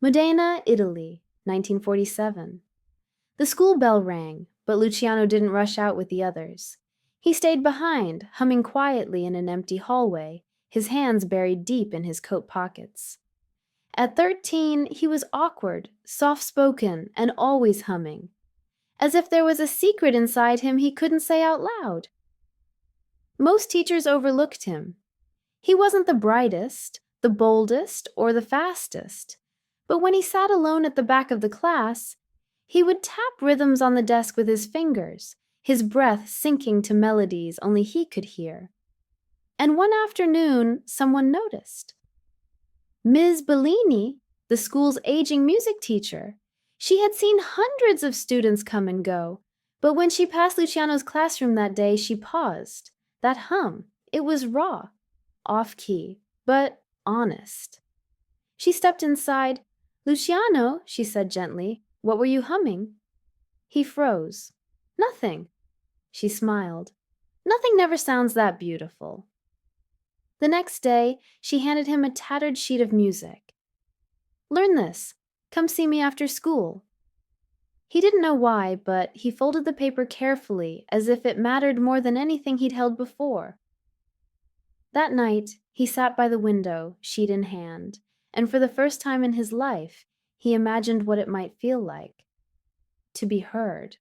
Modena, Italy, 1947. The school bell rang, but Luciano didn't rush out with the others. He stayed behind, humming quietly in an empty hallway, his hands buried deep in his coat pockets. At 13, he was awkward, soft-spoken, and always humming, as if there was a secret inside him he couldn't say out loud. Most teachers overlooked him. He wasn't the brightest, the boldest, or the fastest, but when he sat alone at the back of the class, he would tap rhythms on the desk with his fingers, his breath sinking to melodies only he could hear. And one afternoon, someone noticed. Ms. Bellini, the school's aging music teacher. She had seen hundreds of students come and go, but when she passed Luciano's classroom that day, she paused. That hum, it was raw, off-key, but honest. She stepped inside. "Luciano," she said gently, "what were you humming?" He froze. "Nothing." She smiled. "Nothing never sounds that beautiful." The next day, she handed him a tattered sheet of music. "Learn this. Come see me after school." He didn't know why, but he folded the paper carefully, as if it mattered more than anything he'd held before. That night, he sat by the window, sheet in hand, and for the first time in his life, he imagined what it might feel like to be heard.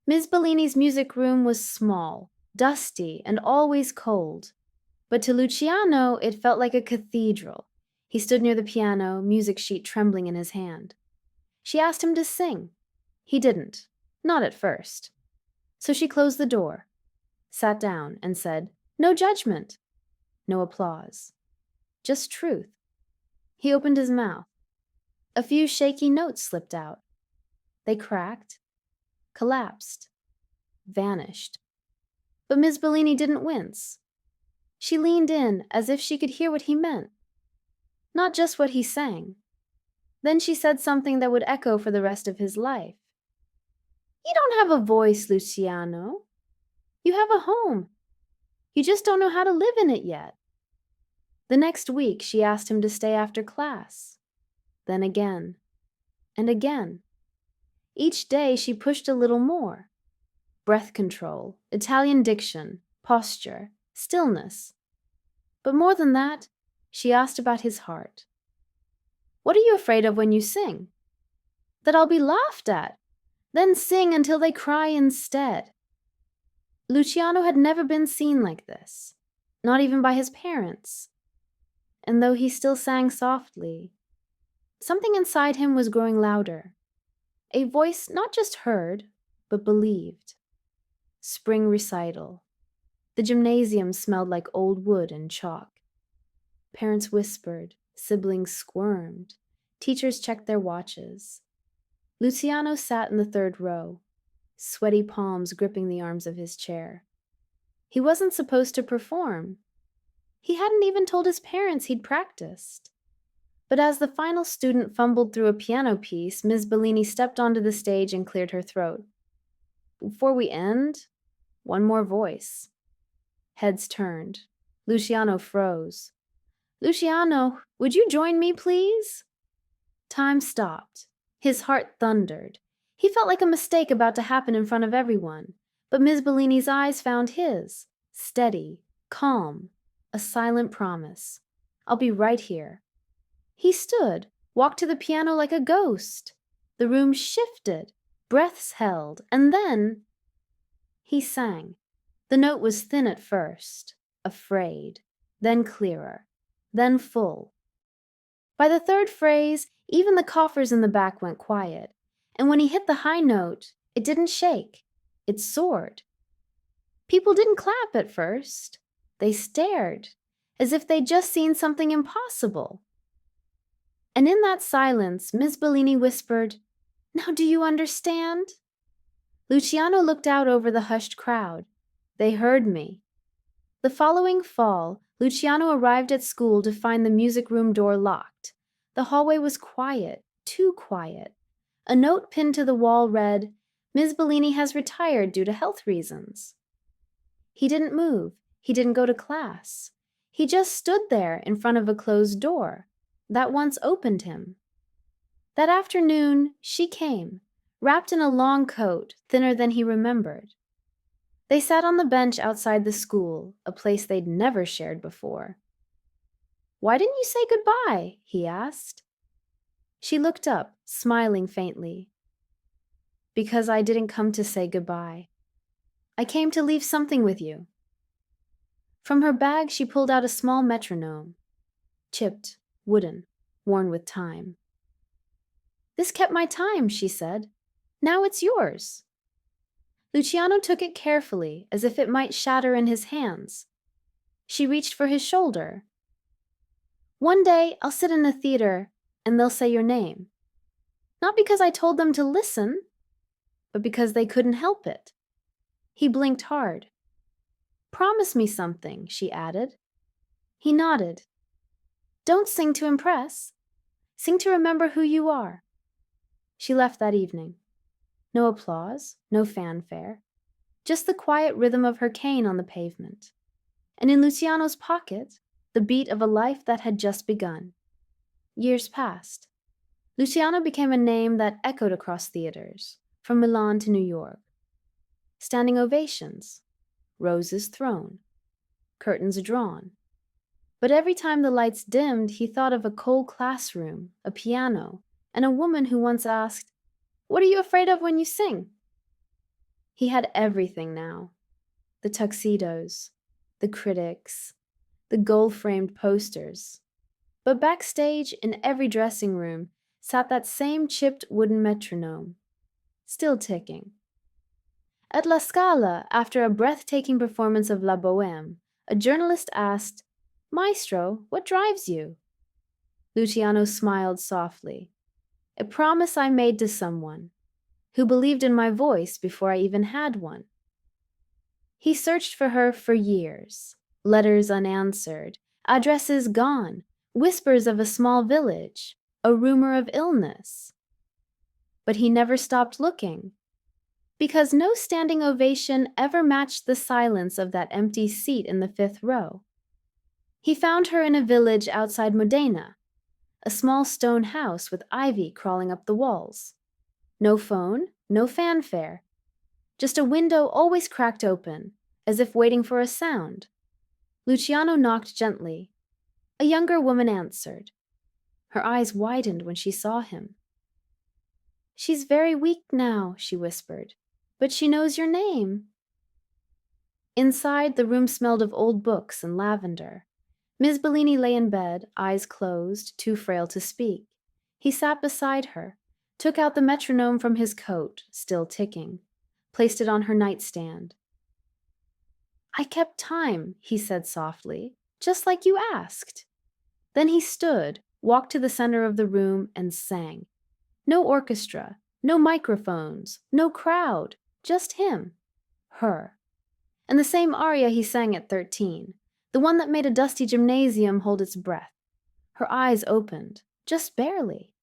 Ms. Bellini's music room was small, dusty, and always cold. But to Luciano, it felt like a cathedral. He stood near the piano, music sheet trembling in his hand. She asked him to sing. He didn't, not at first. So she closed the door, sat down, and said, "No judgment." No applause. Just truth. He opened his mouth. A few shaky notes slipped out. They cracked, collapsed, vanished. But Ms. Bellini didn't wince. She leaned in as if she could hear what he meant, not just what he sang. Then she said something that would echo for the rest of his life. "You don't have a voice, Luciano. You have a home. You just don't know how to live in it yet." The next week, she asked him to stay after class. Then again, and again. Each day, she pushed a little more. Breath control, Italian diction, posture, stillness. But more than that, she asked about his heart. "What are you afraid of when you sing?" "That I'll be laughed at. Then sing until they cry instead." Luciano had never been seen like this, not even by his parents. And though he still sang softly, something inside him was growing louder. A voice not just heard, but believed. Spring recital. The gymnasium smelled like old wood and chalk. Parents whispered, siblings squirmed, teachers checked their watches. Luciano sat in the third row, sweaty palms gripping the arms of his chair. He wasn't supposed to perform. He hadn't even told his parents he'd practiced. But as the final student fumbled through a piano piece, Ms. Bellini stepped onto the stage and cleared her throat. "Before we end, one more voice." Heads turned. Luciano froze. "Luciano, would you join me, please?" Time stopped. His heart thundered. He felt like a mistake about to happen in front of everyone, but Ms. Bellini's eyes found his, steady, calm, a silent promise. "I'll be right here." He stood, walked to the piano like a ghost. The room shifted, breaths held, and then he sang. The note was thin at first, afraid, then clearer, then full. By the third phrase, even the coffers in the back went quiet, and when he hit the high note, it didn't shake, it soared. People didn't clap at first. They stared, as if they'd just seen something impossible. And in that silence, Miss Bellini whispered, "Now do you understand?" Luciano looked out over the hushed crowd. They heard me. The following fall, Luciano arrived at school to find the music room door locked. The hallway was quiet, too quiet. A note pinned to the wall read, "Ms. Bellini has retired due to health reasons." He didn't move. He didn't go to class. He just stood there in front of a closed door that once opened him. That afternoon, she came, wrapped in a long coat, thinner than he remembered. They sat on the bench outside the school, a place they'd never shared before. "Why didn't you say goodbye?" he asked. She looked up, smiling faintly. "Because I didn't come to say goodbye. I came to leave something with you." From her bag, she pulled out a small metronome, chipped, wooden, worn with time. "This kept my time," she said. "Now it's yours." Luciano took it carefully, as if it might shatter in his hands. She reached for his shoulder. "One day I'll sit in a theater and they'll say your name. Not because I told them to listen, but because they couldn't help it." He blinked hard. "Promise me something," she added. He nodded. "Don't sing to impress. Sing to remember who you are." She left that evening. No applause, no fanfare, just the quiet rhythm of her cane on the pavement. And in Luciano's pocket, the beat of a life that had just begun. Years passed. Luciano became a name that echoed across theaters, from Milan to New York. Standing ovations, roses thrown, curtains drawn. But every time the lights dimmed, he thought of a cold classroom, a piano, and a woman who once asked, "What are you afraid of when you sing?" He had everything now. The tuxedos, the critics, the gold-framed posters. But backstage, in every dressing room, sat that same chipped wooden metronome, still ticking. At La Scala, after a breathtaking performance of La Bohème, a journalist asked, "Maestro, what drives you?" Luciano smiled softly. "A promise I made to someone who believed in my voice before I even had one." He searched for her for years, letters unanswered, addresses gone, whispers of a small village, a rumor of illness. But he never stopped looking, because no standing ovation ever matched the silence of that empty seat in the 5th row. He found her in a village outside Modena, a small stone house with ivy crawling up the walls. No phone, no fanfare, just a window always cracked open, as if waiting for a sound. Luciano knocked gently. A younger woman answered. Her eyes widened when she saw him. "She's very weak now," she whispered, "but she knows your name." Inside, the room smelled of old books and lavender. Ms. Bellini lay in bed, eyes closed, too frail to speak. He sat beside her, took out the metronome from his coat, still ticking, placed it on her nightstand. "I kept time," he said softly, "just like you asked." Then he stood, walked to the center of the room, and sang. No orchestra, no microphones, no crowd, just him, her. And the same aria he sang at 13, the one that made a dusty gymnasium hold its breath. Her eyes opened, just barely.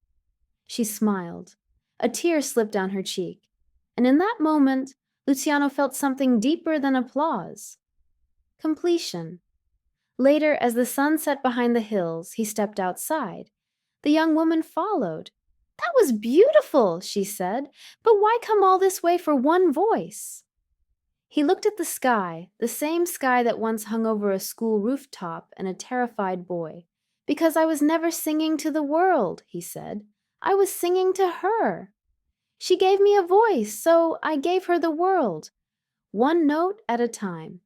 She smiled. A tear slipped down her cheek. And in that moment, Luciano felt something deeper than applause. Completion. Later, as the sun set behind the hills, he stepped outside. The young woman followed. "That was beautiful," she said, "but why come all this way for one voice?" He looked at the sky, the same sky that once hung over a school rooftop and a terrified boy. "Because I was never singing to the world," he said. "I was singing to her. She gave me a voice, so I gave her the world, one note at a time."